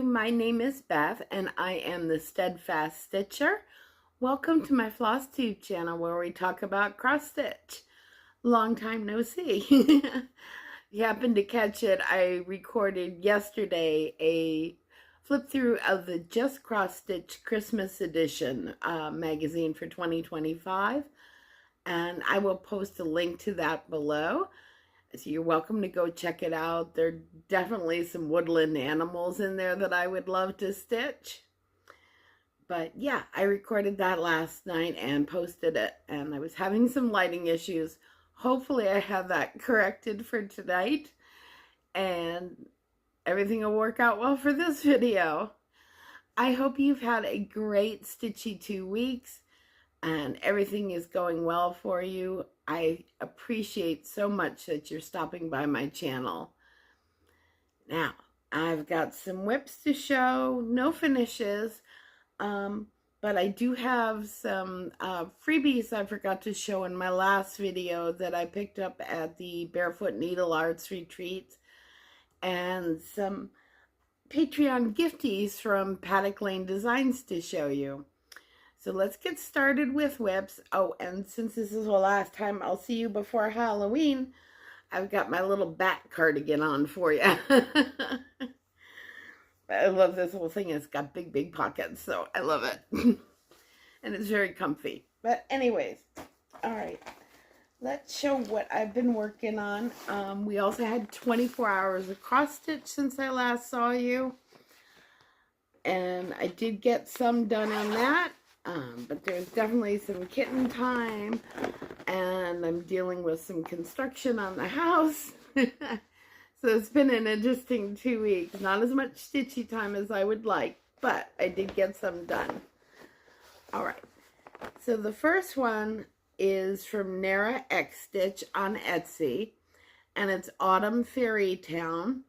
my name is Beth and I am the Steadfast Stitcher. Welcome to my Flosstube channel where we talk about cross stitch. Long time no see. If you happen to catch it, I recorded yesterday a flip through of the Just Cross Stitch Christmas edition magazine for 2025, and I will post a link to that below. So you're welcome to go check it out. There are definitely some woodland animals in there that I would love to stitch. But yeah, I recorded that last night and posted it. And I was having some lighting issues. Hopefully I have that corrected for tonight. And everything will work out well for this video. I hope you've had a great stitchy 2 weeks. And everything is going well for you. I appreciate so much that you're stopping by my channel. Now, I've got some whips to show, no finishes, but I do have some freebies I forgot to show in my last video that I picked up at the Barefoot Needleart Retreat, and some Patreon gifties from Paddock Lane Designs to show you. So let's get started with whips. Oh, and since this is the last time I'll see you before Halloween, I've got my little bat cardigan on for you. I love this whole thing. It's got big, big pockets, so I love it. And it's very comfy. But anyways, all right. Let's show what I've been working on. We also had 24 hours of cross stitch since I last saw you. And I did get some done on that. But there's definitely some kitten time, and I'm dealing with some construction on the house. So it's been an interesting 2 weeks. Not as much stitchy time as I would like, but I did get some done. All right. So the first one is from Nara Xstitch on Etsy, and it's Autumn Fairy Town.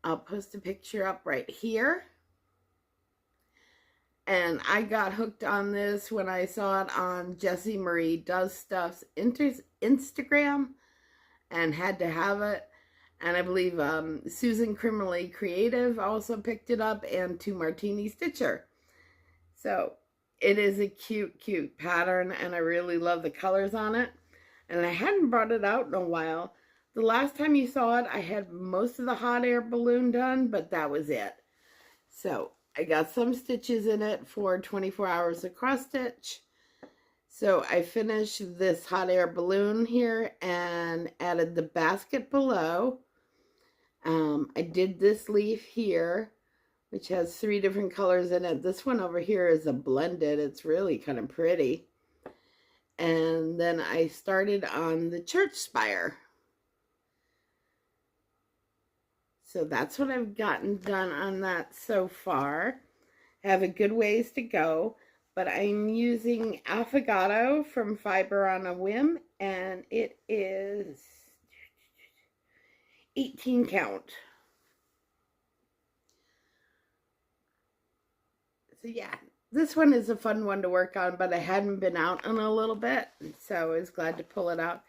I'll post a picture up right here. And I got hooked on this when I saw it on Jessie Marie Does Stuff's Instagram and had to have it. And I believe Susan Criminally Creative also picked it up, and To Martini Stitcher. So it is a cute, cute pattern, and I really love the colors on it. And I hadn't brought it out in a while. The last time you saw it, I had most of the hot air balloon done, but that was it. So I got some stitches in it for 24 hours of cross stitch. So I finished this hot air balloon here and added the basket below. I did this leaf here, which has 3 different colors in it. This one over here is a blended. It's really kind of pretty. And then I started on the church spire. So that's what I've gotten done on that so far. I have a good ways to go, but I'm using Affogato from Fiber on a Whim, and it is 18 count. So yeah, this one is a fun one to work on, but I hadn't been out in a little bit, so I was glad to pull it out.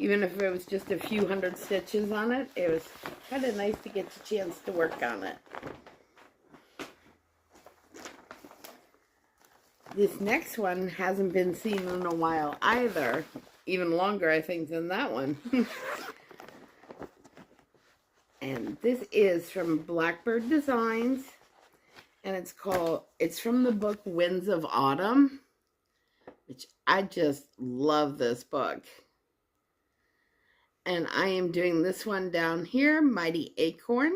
Even if it was just a few hundred stitches on it, it was kind of nice to get the chance to work on it. This next one hasn't been seen in a while either. Even longer, I think, than that one. And this is from Blackbird Designs. And it's from the book Winds of Autumn, which I just love this book. And I am doing this one down here, Mighty Acorn.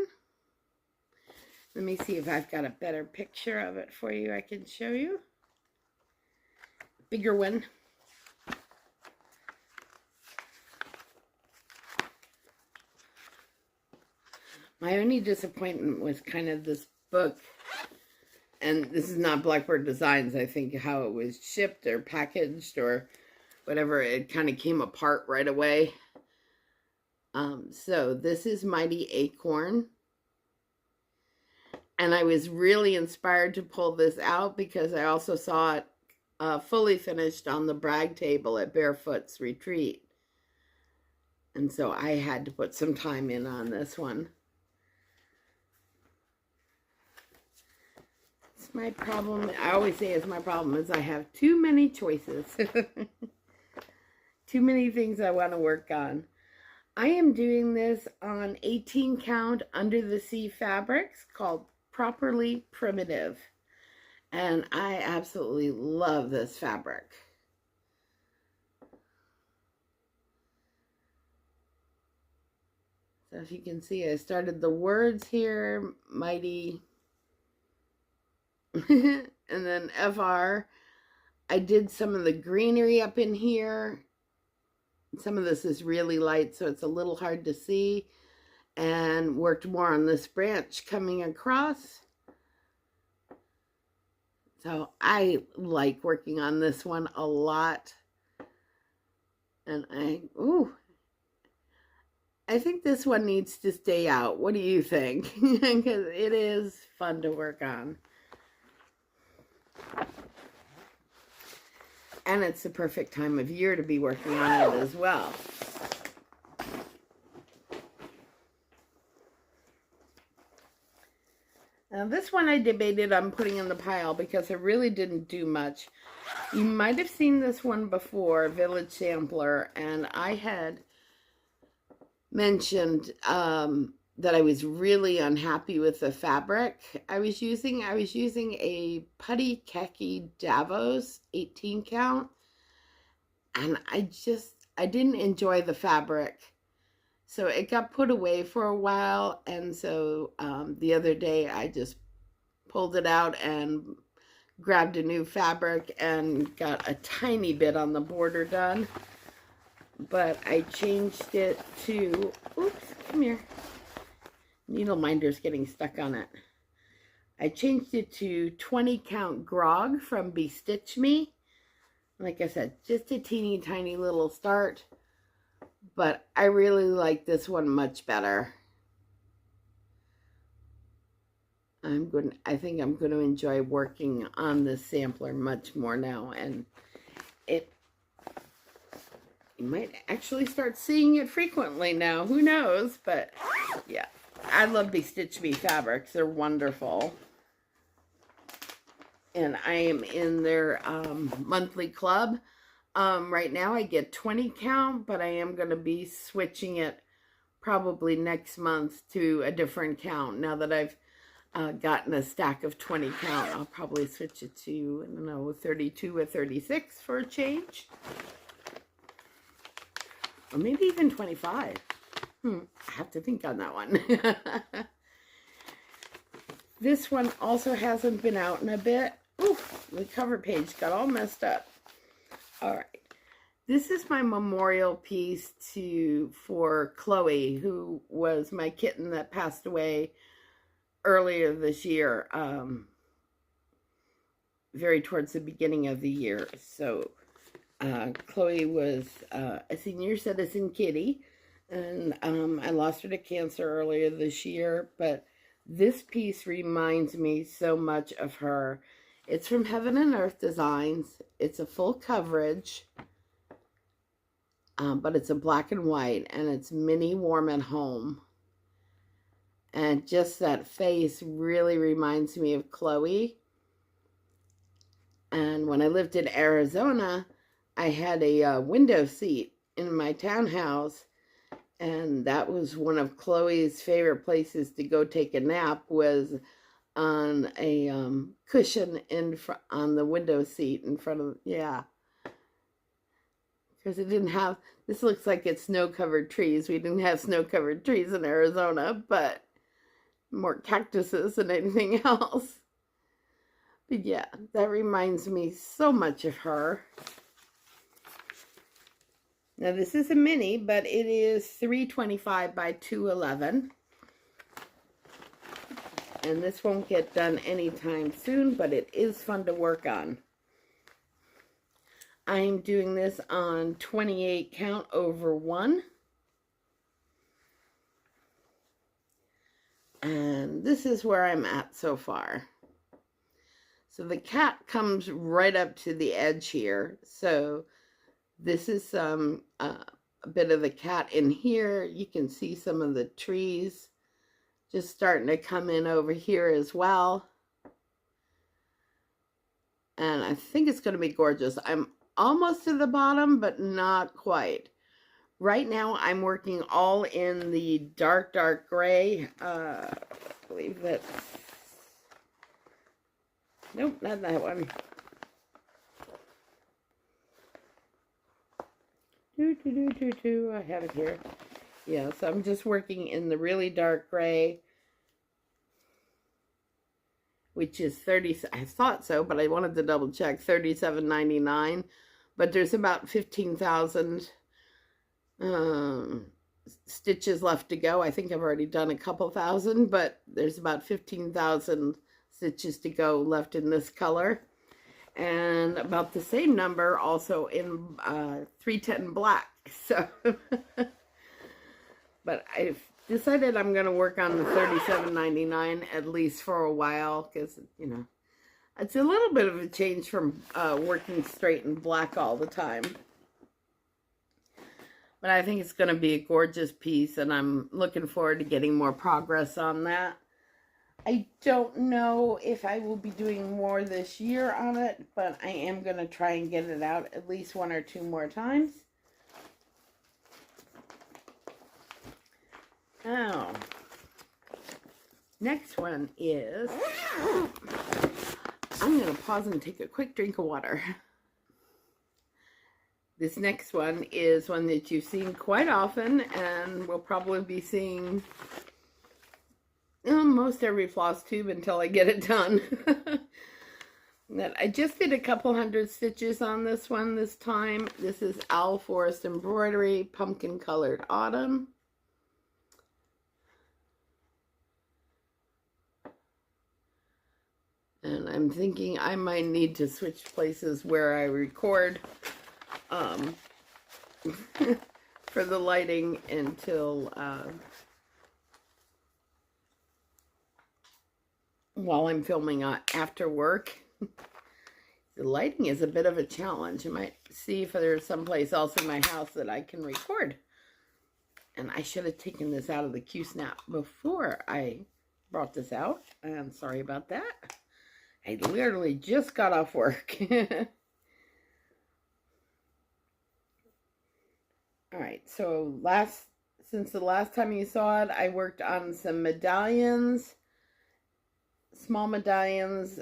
Let me see if I've got a better picture of it for you I can show you. Bigger one. My only disappointment was kind of this book. And this is not Blackbird Designs, I think, how it was shipped or packaged or whatever. It kind of came apart right away. So this is Mighty Acorn, and I was really inspired to pull this out because I also saw it fully finished on the brag table at Barefoot's retreat, and so I had to put some time in on this one. My problem, I always say it's my problem, is I have too many choices. Too many things I want to work on. I am doing this on 18 count under the sea fabrics called Properly Primitive. And I absolutely love this fabric. So if you can see, I started the words here, mighty, and then FR. I did some of the greenery up in here. Some of this is really light, so it's a little hard to see. And worked more on this branch coming across. So I like working on this one a lot. And I think this one needs to stay out. What do you think? Because it is fun to work on. And it's the perfect time of year to be working on it as well. Now this one I debated on putting in the pile because it really didn't do much. You might have seen this one before, Village Sampler, and I had mentioned that I was really unhappy with the fabric I was using. I was using a Putty Khaki Davos 18 count, and I didn't enjoy the fabric. So it got put away for a while, and so the other day I just pulled it out and grabbed a new fabric and got a tiny bit on the border done. But I changed it to, oops, come here. Needle minder's getting stuck on it. I changed it to 20 count grog from Bestitch Me. Like I said, just a teeny tiny little start. But I really like this one much better. I think I'm going to enjoy working on this sampler much more now. And you might actually start seeing it frequently now. Who knows? But yeah, I love Bestitch Me fabrics. They're wonderful. And I am in their monthly club. Right now I get 20 count, but I am going to be switching it probably next month to a different count. Now that I've gotten a stack of 20 count, I'll probably switch it to, I don't know, 32 or 36 for a change. Or maybe even 25. I have to think on that one. This one also hasn't been out in a bit. Oof, the cover page got all messed up. All right. This is my memorial piece for Chloe, who was my kitten that passed away earlier this year, very towards the beginning of the year. So Chloe was a senior citizen kitty, and I lost her to cancer earlier this year, but this piece reminds me so much of her. It's from Heaven and Earth Designs. It's a full coverage, but it's a black and white, and it's Minnie Warm at Home. And just that face really reminds me of Chloe. And when I lived in Arizona, I had a window seat in my townhouse, and that was one of Chloe's favorite places to go take a nap, was on a cushion on the window seat in front of, yeah. Because it didn't have, this looks like it's snow-covered trees. We didn't have snow-covered trees in Arizona, but more cactuses than anything else. But yeah, that reminds me so much of her. Now this is a mini, but it is 325 by 211. And this won't get done anytime soon, but it is fun to work on. I'm doing this on 28 count over 1. And this is where I'm at so far. So the cat comes right up to the edge here. So this is a bit of the cat in here. You can see some of the trees just starting to come in over here as well. And I think it's going to be gorgeous. I'm almost to the bottom, but not quite. Right now, I'm working all in the dark gray. I believe that's... Nope, not that one. I have it here. Yeah, so I'm just working in the really dark gray, which is 30, I thought so, but I wanted to double check, $37.99. But there's about 15,000 stitches left to go. I think I've already done a couple thousand, but there's about 15,000 stitches to go left in this color. And about the same number also in 310 black. So, but I've decided I'm going to work on the $37.99 at least for a while, because, you know, it's a little bit of a change from working straight in black all the time. But I think it's going to be a gorgeous piece, and I'm looking forward to getting more progress on that. I don't know if I will be doing more this year on it, but I am going to try and get it out at least 1 or 2 more times. Now, next one is, I'm going to pause and take a quick drink of water. This next one is one that you've seen quite often, and will probably be seeing most every floss tube until I get it done. I just did a couple hundred stitches on this one this time. This is Owl Forest Embroidery Pumpkin Colored Autumn. And I'm thinking I might need to switch places where I record for the lighting until while I'm filming after work. The lighting is a bit of a challenge. I might see if there's someplace else in my house that I can record. And I should have taken this out of the Q-snap before I brought this out. I'm sorry about that. I literally just got off work. Alright, so since the last time you saw it, I worked on some medallions, small medallions,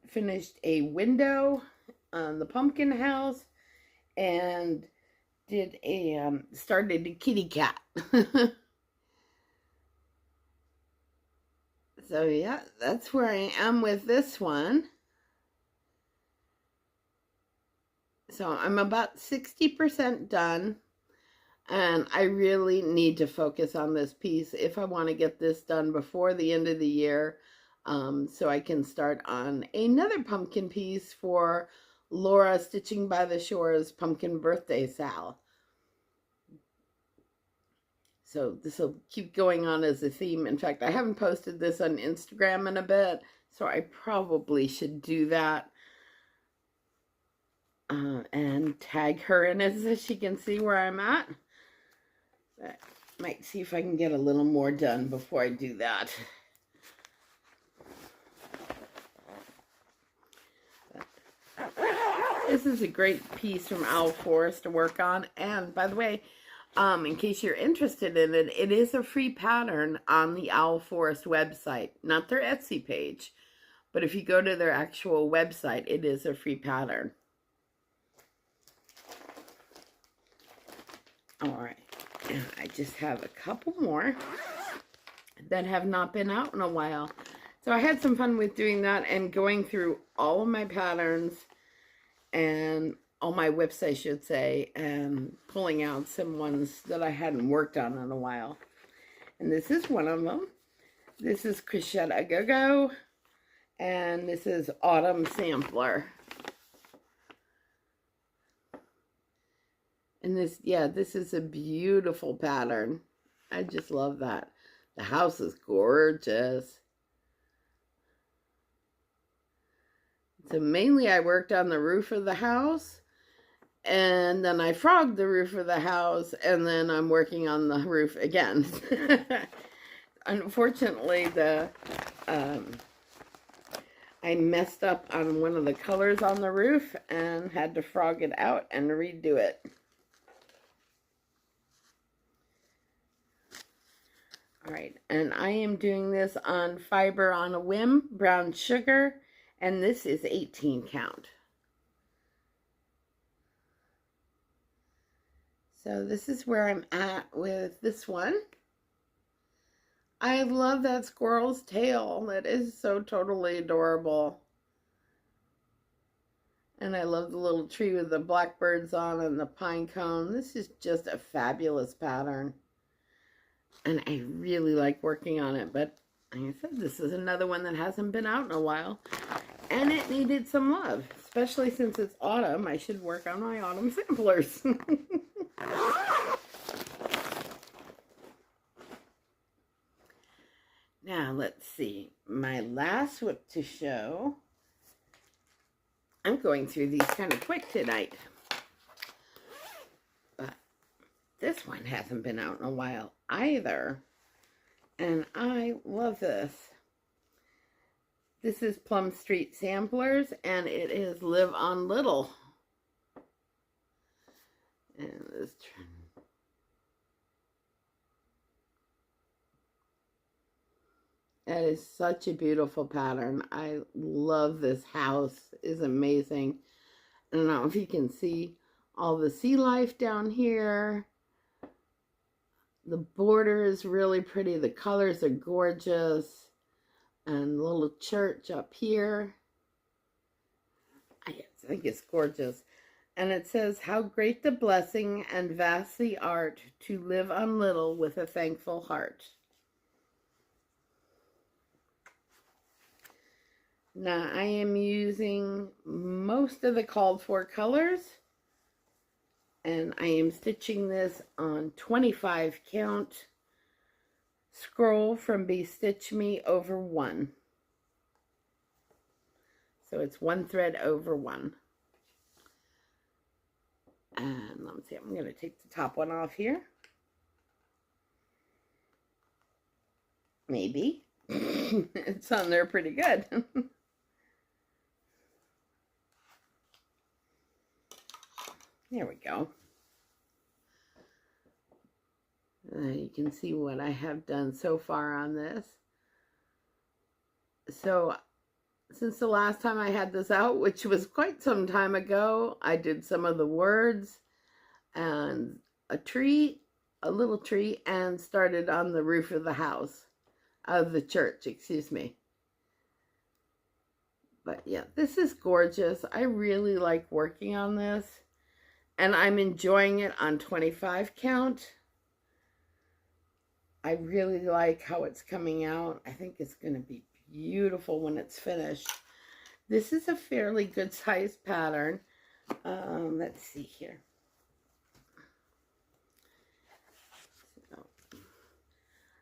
finished a window on the pumpkin house, and did started a kitty cat. So yeah, that's where I am with this one. So I'm about 60% done, and I really need to focus on this piece if I want to get this done before the end of the year, so I can start on another pumpkin piece for Laura Stitching by the Shore's pumpkin birthday sal. So this will keep going on as a theme. In fact, I haven't posted this on Instagram in a bit, so I probably should do that. And tag her in it so she can see where I'm at. I might see if I can get a little more done before I do that. This is a great piece from Owl Forest to work on. And by the way, in case you're interested in it, it is a free pattern on the Owl Forest website, not their Etsy page. But if you go to their actual website, it is a free pattern. All right, and I just have a couple more that have not been out in a while. So I had some fun with doing that and going through all of my patterns and all my whips, I should say, and pulling out some ones that I hadn't worked on in a while. And this is one of them. This is Crocette GoGo, and this is Autumn Sampler. And this, yeah, this is a beautiful pattern. I just love that. The house is gorgeous. So mainly I worked on the roof of the house, and then I frogged the roof of the house, and then I'm working on the roof again. Unfortunately, I messed up on one of the colors on the roof and had to frog it out and redo it. All right, and I am doing this on Fiber on a Whim, brown sugar, and this is 18 count. So this is where I'm at with this one. I love that squirrel's tail. That is so totally adorable. And I love the little tree with the blackbirds on and the pine cone. This is just a fabulous pattern. And I really like working on it. But like I said, this is another one that hasn't been out in a while. And it needed some love. Especially since it's autumn. I should work on my autumn samplers. Now, let's see. My last whip to show. I'm going through these kind of quick tonight. But this one hasn't been out in a while either. And I love this. This is Plum Street Samplers, and it is Live on Little. And this that is such a beautiful pattern. I love this house. It's amazing. I don't know if you can see all the sea life down here. The border is really pretty. The colors are gorgeous. And the little church up here. I think it's gorgeous. And it says, how great the blessing and vast the art to live on little with a thankful heart. Now, I am using most of the called for colors, and I am stitching this on 25 count scroll from Be Stitch Me over 1. So it's 1 thread over 1. And let me see, I'm going to take the top one off here. Maybe. It's on there pretty good. There we go. You can see what I have done so far on this. So, since the last time I had this out, which was quite some time ago, I did some of the words and a tree, a little tree, and started on the roof of the house, of the church, excuse me. But yeah, this is gorgeous. I really like working on this. And I'm enjoying it on 25 count. I really like how it's coming out. I think it's going to be beautiful when it's finished. This is a fairly good size pattern. Let's see here. So,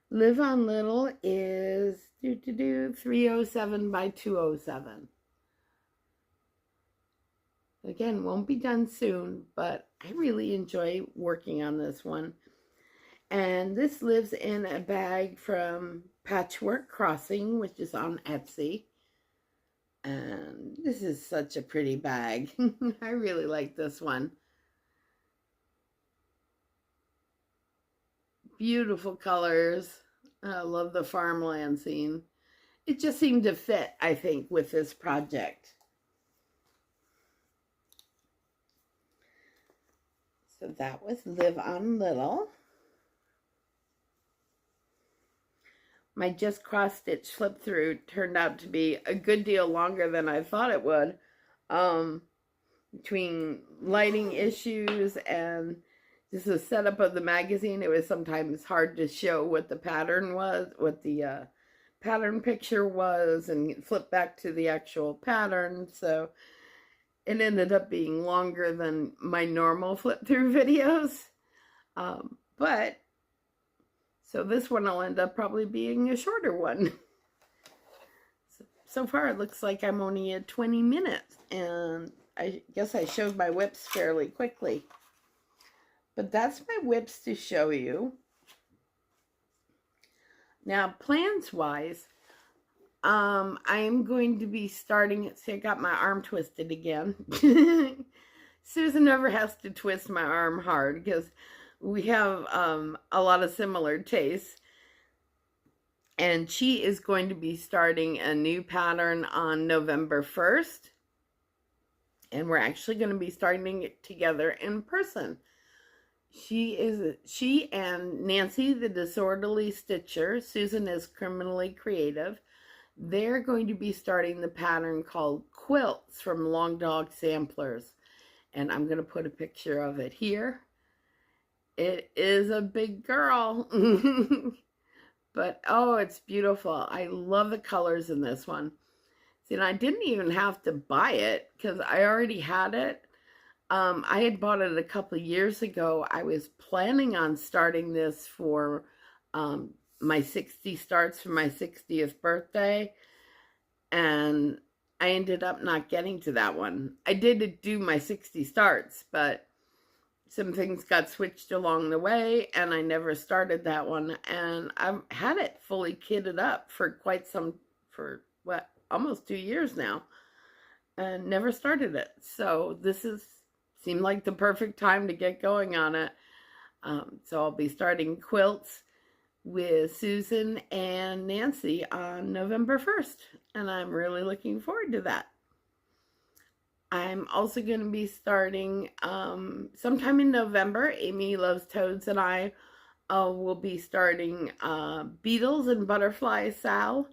Live on Little is 307 by 207. Again, won't be done soon, but I really enjoy working on this one. And this lives in a bag from Patchwork Crossing, which is on Etsy. And this is such a pretty bag. I really like this one. Beautiful colors. I love the farmland scene. It just seemed to fit, I think, with this project. So that was Live on Little. My just cross stitch flip through turned out to be a good deal longer than I thought it would. Between lighting issues and just the setup of the magazine, it was sometimes hard to show what the pattern was, what the pattern picture was, and flip back to the actual pattern. So it ended up being longer than my normal flip through videos. But so this one will end up probably being a shorter one. So far it looks like I'm only at 20 minutes, and I guess I showed my whips fairly quickly. But that's my whips to show you. Now, plans wise, I am going to be starting, see, I got my arm twisted again. Susan never has to twist my arm hard because we have a lot of similar tastes. And she is going to be starting a new pattern on November 1st. And we're actually going to be starting it together in person. She and Nancy, the disorderly stitcher, Susan is criminally creative. They're going to be starting the pattern called Quiltz from Long Dog Samplers. And I'm going to put a picture of it here. It is a big girl. But, oh, it's beautiful. I love the colors in this one. See, and I didn't even have to buy it because I already had it. I had bought it a couple of years ago. I was planning on starting this for my 60 starts for my 60th birthday. And I ended up not getting to that one. I did do my 60 starts, but some things got switched along the way, and I never started that one. And I've had it fully kitted up for almost 2 years now, and never started it. So this seemed like the perfect time to get going on it. So I'll be starting Quiltz with Susan and Nancy on November 1st, and I'm really looking forward to that. I'm also going to be starting sometime in November. Amy Loves Toads and I will be starting Beetles and Butterfly Sal.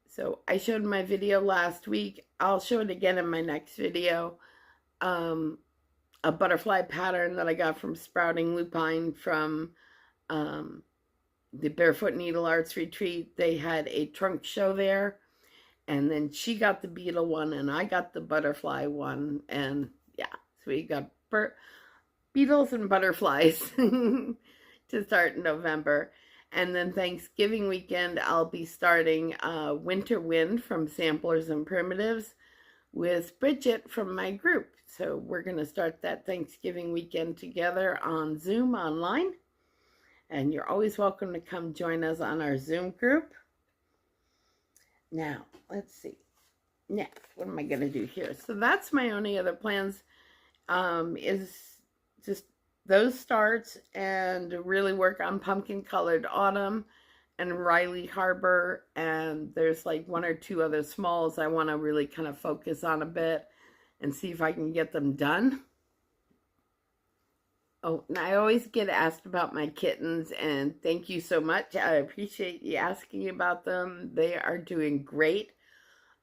So I showed my video last week. I'll show it again in my next video. A butterfly pattern that I got from Sprouting Lupine from the Barefoot Needleart Retreat. They had a trunk show there. And then she got the beetle one, and I got the butterfly one. And yeah, so we got beetles and butterflies to start in November. And then Thanksgiving weekend, I'll be starting Winter Wind from Samplers and Primitives with Bridget from my group. So we're going to start that Thanksgiving weekend together on Zoom online. And you're always welcome to come join us on our Zoom group. Now, let's see. Next, what am I going to do here? So that's my only other plans, is just those starts and really work on Pumpkin Colored Autumn and Riley Harbor. And there's like 1 or 2 other smalls I want to really kind of focus on a bit and see if I can get them done. Oh, and I always get asked about my kittens, and thank you so much. I appreciate you asking about them. They are doing great.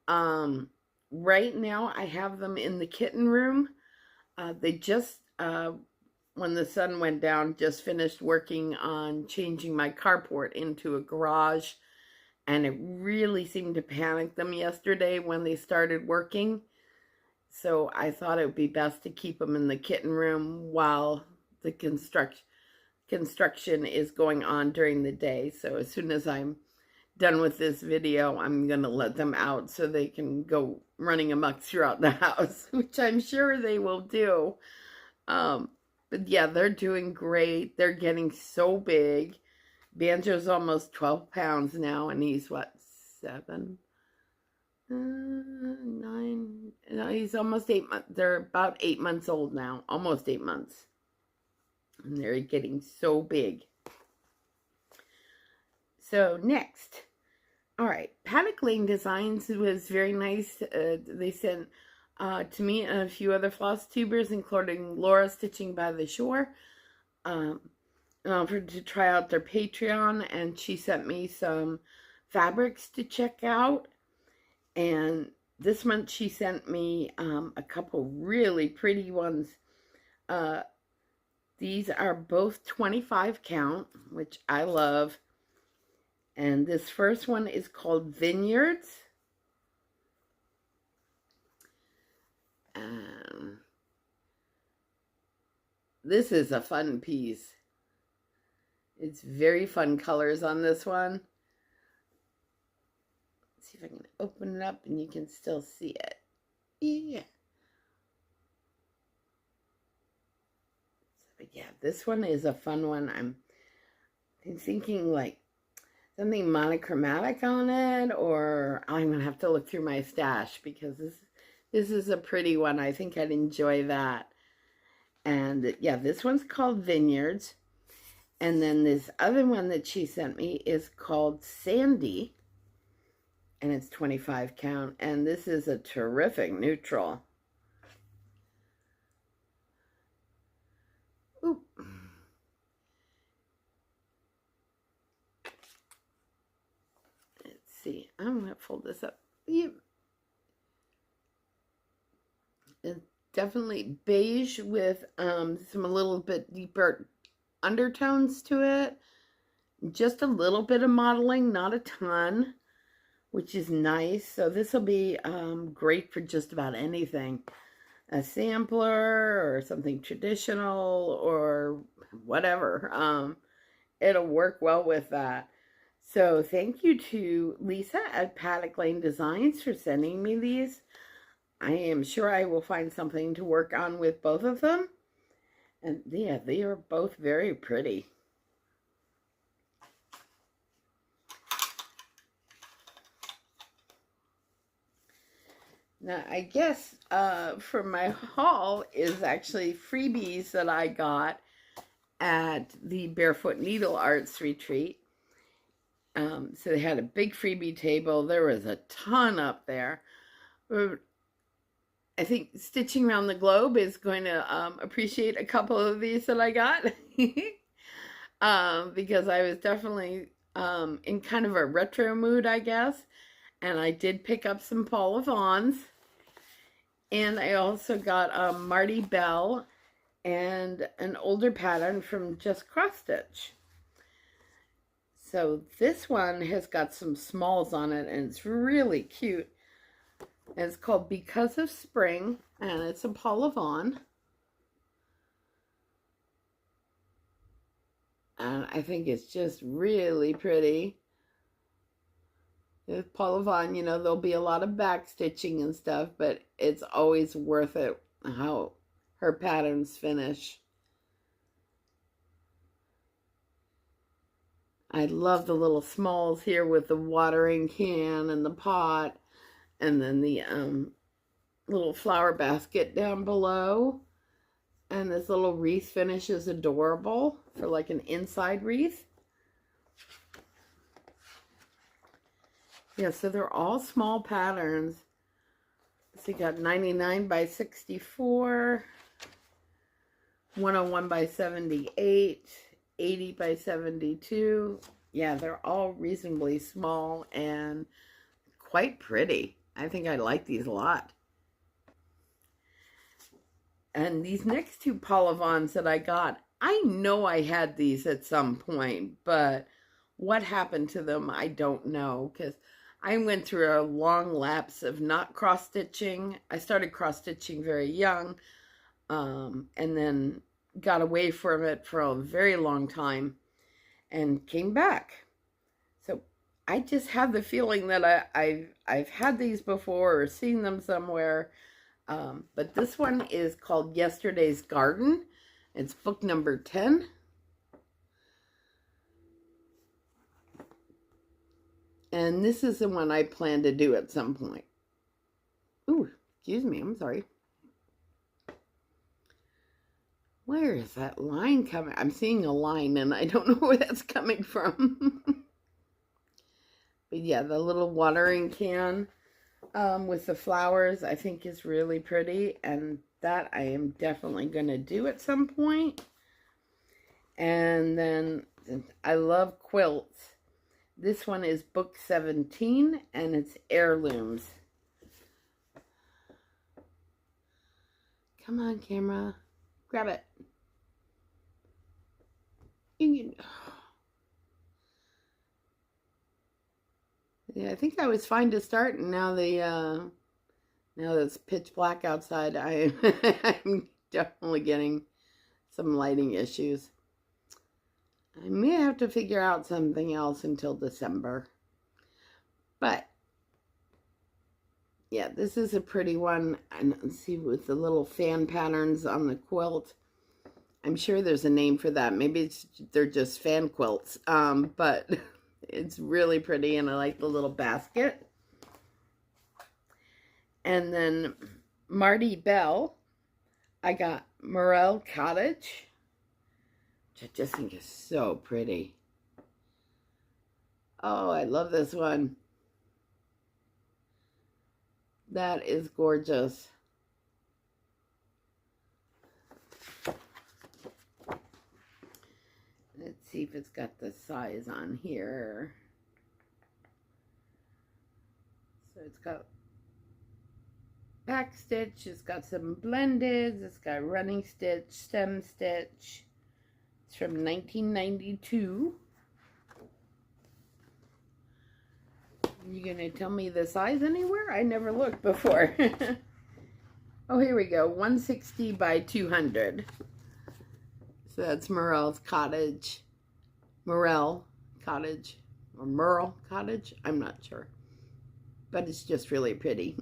Right now, I have them in the kitten room. They just, when the sun went down, just finished working on changing my carport into a garage, and it really seemed to panic them yesterday when they started working. So I thought it would be best to keep them in the kitten room while the construction is going on during the day. So as soon as I'm done with this video, I'm going to let them out so they can go running amok throughout the house, which I'm sure they will do. But yeah, they're doing great. They're getting so big. Banjo's almost 12 pounds now, and he's what, 7? 9? No, he's almost 8 months. They're about 8 months old now, almost 8 months. And they're getting so big. So next, all right, Paddock Lane Designs was very nice. They sent to me and a few other floss tubers, including Laura Stitching by the Shore, and offered to try out their Patreon, and she sent me some fabrics to check out. And this month she sent me a couple really pretty ones. These are both 25 count, which I love. And this first one is called Vineyards. This is a fun piece. It's very fun colors on this one. Let's see if I can open it up and you can still see it. Yeah. But yeah, this one is a fun one. I'm thinking like something monochromatic on it, or I'm gonna have to look through my stash because this is a pretty one. I think I'd enjoy that. And yeah, this one's called Vineyards. And then this other one that she sent me is called Sandy. And it's 25 count. And this is a terrific neutral. Oop. Let's see. I'm going to fold this up. It's definitely beige with some a little bit deeper undertones to it. Just a little bit of modeling, not a ton, which is nice. So this will be great for just about anything. A sampler or something traditional or whatever. It'll work well with that. So thank you to Lisa at Paddock Lane Designs for sending me these. I am sure I will find something to work on with both of them. And yeah, they are both very pretty. Now, I guess for my haul is actually freebies that I got at the Barefoot Needleart Retreat. So they had a big freebie table. There was a ton up there. I think Stitching Around the Globe is going to appreciate a couple of these that I got. Because I was definitely in kind of a retro mood, I guess. And I did pick up some Paula Vaughn's. And I also got Marty Bell and an older pattern from Just Cross Stitch. So this one has got some smalls on it, and it's really cute. And it's called Because of Spring, and it's a Paula Vaughn. And I think it's just really pretty. With Paula Vaughn, you know, there'll be a lot of back stitching and stuff, but it's always worth it how her patterns finish. I love the little smalls here with the watering can and the pot, and then the little flower basket down below. And this little wreath finish is adorable for like an inside wreath. Yeah, so they're all small patterns. So you got 99 by 64, 101 by 78, 80 by 72. Yeah, they're all reasonably small and quite pretty. I think I like these a lot. And these next two Paula Vaughns that I got, I know I had these at some point, but what happened to them, I don't know, because I went through a long lapse of not cross-stitching. I started cross-stitching very young, and then got away from it for a very long time and came back. So I just have the feeling that I've had these before or seen them somewhere. But this one is called Yesterday's Garden. It's book number 10. And this is the one I plan to do at some point. Ooh, excuse me, I'm sorry. Where is that line coming? I'm seeing a line and I don't know where that's coming from. But yeah, the little watering can with the flowers I think is really pretty. And that I am definitely going to do at some point. And then I love quilts. This one is book 17, and it's heirlooms. Come on, camera. Grab it. You can... Yeah, I think I was fine to start, and now now that it's pitch black outside, I'm definitely getting some lighting issues. I may have to figure out something else until December. But, yeah, this is a pretty one. And let's see, with the little fan patterns on the quilt. I'm sure there's a name for that. Maybe they're just fan quilts. But It's really pretty, and I like the little basket. And then Marty Bell, I got Morel Cottage, which I just think is so pretty. Oh, I love this one. That is gorgeous. Let's see if it's got the size on here. So it's got back stitch, it's got some blendeds, it's got running stitch, stem stitch. It's from 1992. You gonna tell me the size anywhere? I never looked before. Oh, here we go, 160 by 200. So that's Morel's Cottage. Morel Cottage, or Merle Cottage, I'm not sure. But it's just really pretty.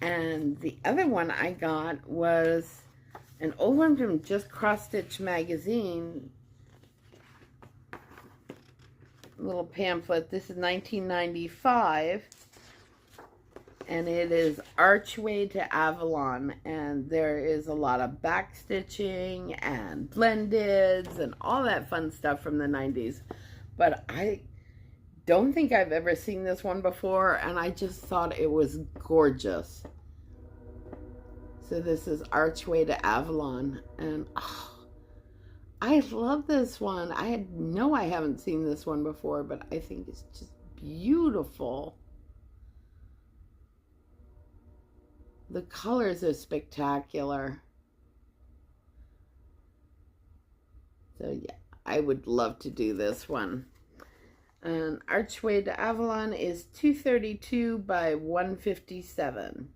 And the other one I got was an old one from Just Cross Stitch magazine. A little pamphlet. This is 1995. And it is Archway to Avalon. And there is a lot of back stitching and blendeds and all that fun stuff from the 90s. But I don't think I've ever seen this one before, and I just thought it was gorgeous. So this is Archway to Avalon, and oh, I love this one. I haven't seen this one before, but I think it's just beautiful. The colors are spectacular. So yeah, I would love to do this one. And Archway to Avalon is 232 by 157.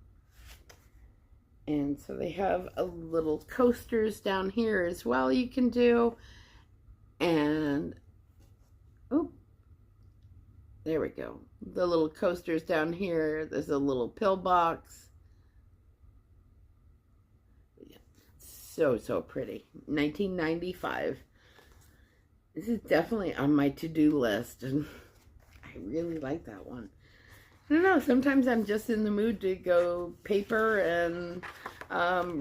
And so they have a little coasters down here as well you can do. And, oh, there we go. The little coasters down here. There's a little pillbox. Yeah, so pretty. 1995. This is definitely on my to-do list, and I really like that one. I don't know, sometimes I'm just in the mood to go paper and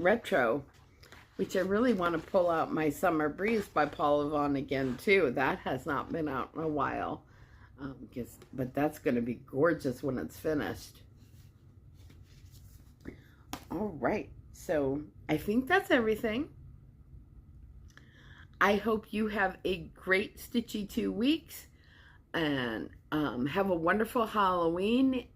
retro, which I really want to pull out my Summer Breeze by Paul Yvonne again, too. That has not been out in a while, but that's going to be gorgeous when it's finished. All right, so I think that's everything. I hope you have a great Stitchy 2 weeks, and have a wonderful Halloween.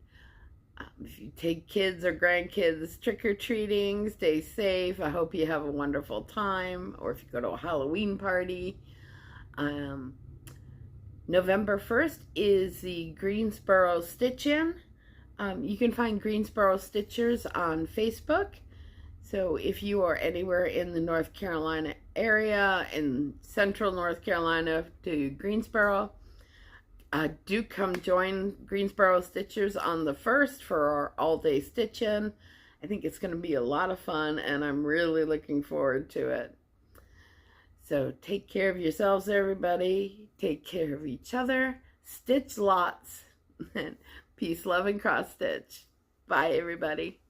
If you take kids or grandkids trick-or-treating, stay safe. I hope you have a wonderful time, or if you go to a Halloween party. November 1st is the Greensboro Stitch-In. You can find Greensboro Stitchers on Facebook. So if you are anywhere in the North Carolina area, in central North Carolina to Greensboro, do come join Greensboro Stitchers on the 1st for our all-day stitch-in. I think it's going to be a lot of fun, and I'm really looking forward to it. So take care of yourselves, everybody. Take care of each other. Stitch lots. Peace, love, and cross stitch. Bye, everybody.